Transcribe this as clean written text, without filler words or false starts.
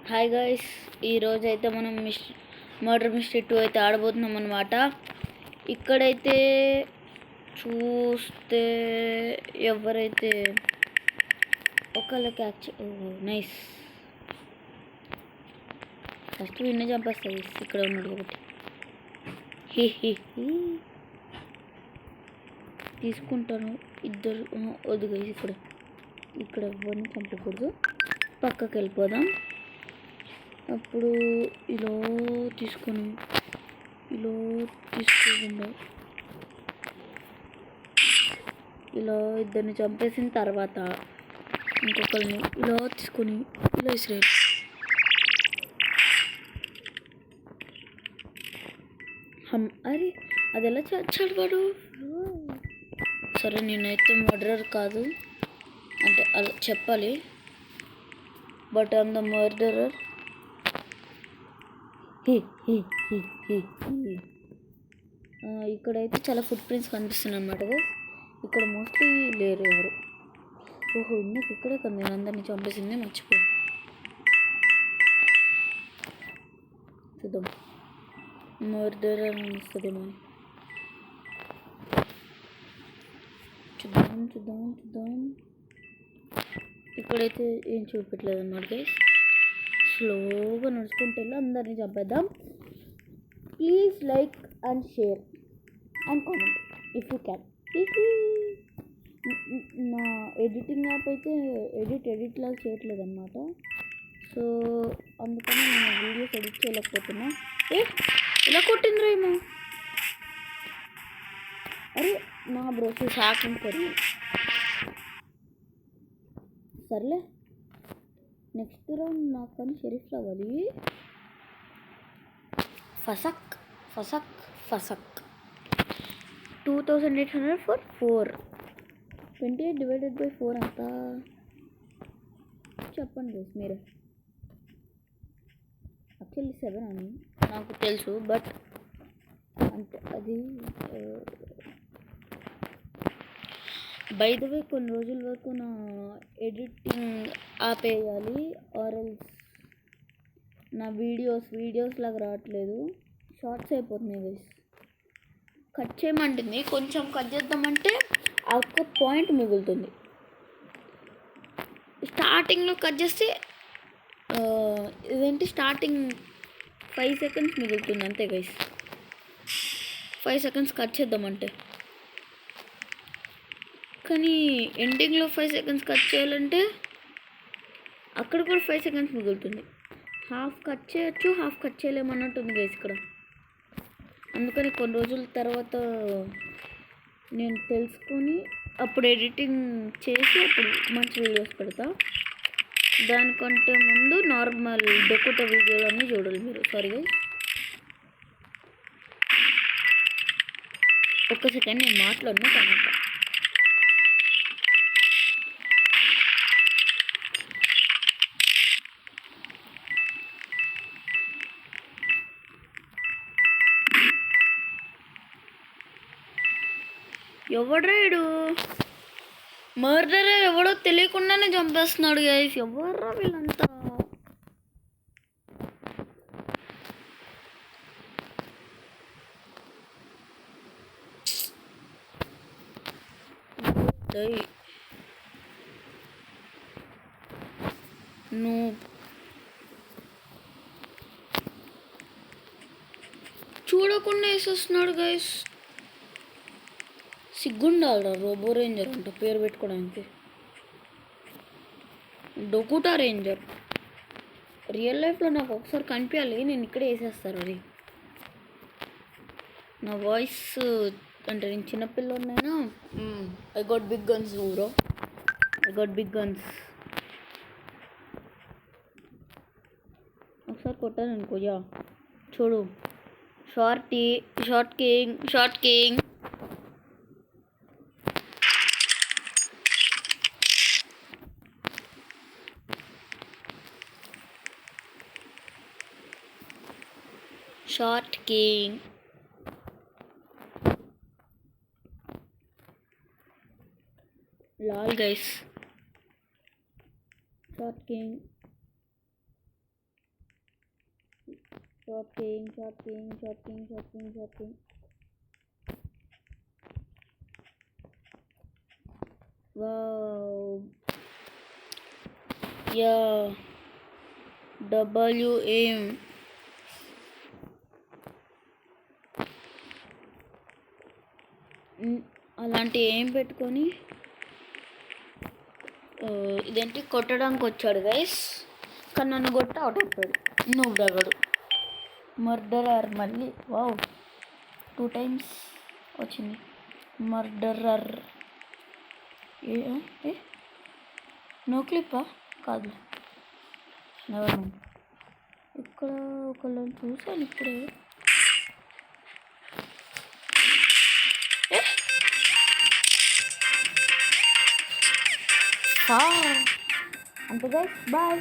Hi guys, ఈరోజు అయితే మనం మర్డర్ మిస్టరీ 2 అయితే ఆడబోతున్నాం అనమాట. ఇక్కడైతే చూస్తే ఎవరైతే ఒకళ్ళకి నైస్ ఫస్ట్ విన్న చంపేస్తుంది ఇక్కడ ఉన్నాడు ఒకటి. తీసుకుంటాను ఇద్దరు వద్దు గైస్, ఇక్కడ ఎవరిని చంపకూడదు, పక్కకి వెళ్ళిపోదాం. అప్పుడు ఇలా తీసుకోకుండా ఇలా ఇద్దరిని చంపేసిన తర్వాత ఇంకొకరిని ఇలా తీసుకొని ఇలా ఇస్రాయల్. అరే అది ఎలా చచ్చాడు వాడు? సరే నేనైతే మర్డరర్ కాదు అంటే అలా చెప్పాలి, బట్ ఐఎమ్ ద మర్డరర్. ఇక్కడైతే చాలా ఫుట్ ప్రింట్స్ కనిపిస్తున్నాయి అన్నమాట. ఇక్కడ మోస్ట్లీ లేరు ఎవరు. ఓహో, ఇందుకు ఇక్కడే కదా నేను అందరినీ చంపేసిందే, మర్చిపోయాను. చూద్దాం మర్డరర్ అనిస్తుందేమో. చూద్దాం. ఇక్కడైతే ఏం చూపెట్టలేదు అన్నమాట గైస్. స్లోగా నడుచుకుంటే అందరినీ చంపేద్దాం. Please like and share and comment if you can. నా ఎడిటింగ్ యాప్ అయితే ఎడిట్ లాగా చేయట్లేదు అనమాట. సో అందుకని నేను వీడియోస్ ఎడిట్ చేయలేకపోతున్నా. ఇలా కొట్టిందిరా ఏమో. అరే నా బ్రోస్ హ్యాకింగ్ కరీ. సర్లే, నెక్స్ట్ రౌండ్ నాకు కానీ షెరీఫ్ రావాలి. ఫసక్ 2800 for 4. 28 divided by 4 అంతా చెప్పండి గైస్ మీరే. యాక్చువల్లీ 7 అని నాకు తెలుసు, బట్ అంటే అది బై ద వే కొన్ని రోజుల వరకు నా ఎడిటింగ్ ఆపేయాలి, ఆర్ఎల్స్ నా వీడియోస్ లాగా రావట్లేదు, షార్ట్స్ అయిపోతున్నాయి గైస్. కట్ చేయమంటుంది, కొంచెం కట్ చేద్దామంటే ఆ ఒక్క పాయింట్ మిగులుతుంది. స్టార్టింగ్లో కట్ చేస్తే ఇదేంటి స్టార్టింగ్ 5 సెకండ్స్ మిగులుతుంది అంతే గైస్. 5 సెకండ్స్ కట్ చేద్దామంటే, కానీ ఎండింగ్లో 5 సెకండ్స్ కట్ చేయాలంటే అక్కడ కూడా 5 సెకండ్స్ మిగులుతుంది. హాఫ్ కట్ చేయొచ్చు, హాఫ్ కట్ చేయలేమన్నట్టుంది గైస్ ఇక్కడ. అందుకని కొన్ని రోజుల తర్వాత నేను తెలుసుకొని అప్పుడు ఎడిటింగ్ చేసి అప్పుడు మంచి వీడియోస్ పెడతా. దానికంటే ముందు నార్మల్ డొక్కుట వీడియోలన్నీ చూడాలి మీరు. సారీ గైస్, ఒక్క సెకండ్ నేను మాట్లాడను కనుక. ఎవడ్రాడు మర్డరర్? ఎవడో తెలియకుండానే చంపేస్తున్నాడు గైస్. ఎవర్రా వీళ్ళంతా? నువ్వు చూడకుండా వేసేస్తున్నాడు గైస్. సిగ్గుండాలరా రోబో రేంజర్ అంట పేరు పెట్టుకోవడానికి. డొకుటా రేంజర్ రియల్ లైఫ్లో నాకు ఒకసారి కనిపించాలి, నేను ఇక్కడే వేసేస్తారు. అది నా వాయిస్ అంటే నేను చిన్నపిల్లనైనా I got big guns bro, I got big guns. ఒకసారి కొట్టాను అనుకో, యా చూడు, short king. Short king lol guys. Short king short king. Wow. Yeah. WM. అలాంటి ఏం పెట్టుకొని ఇదేంటి కొట్టడానికి వచ్చాడు గైస్. కానీ నన్ను కొట్టి అవుట్ అయిపోయాడు. నువ్వు దగ్గడు మర్డరర్ మళ్ళీ. వావ్ 2 times వచ్చింది మర్డరర్. ఏ నో క్లిప్పా కాదు. ఇక్కడ ఒకళ్ళని చూసాను ఇప్పుడే. అంతే గైస్, బాయ్.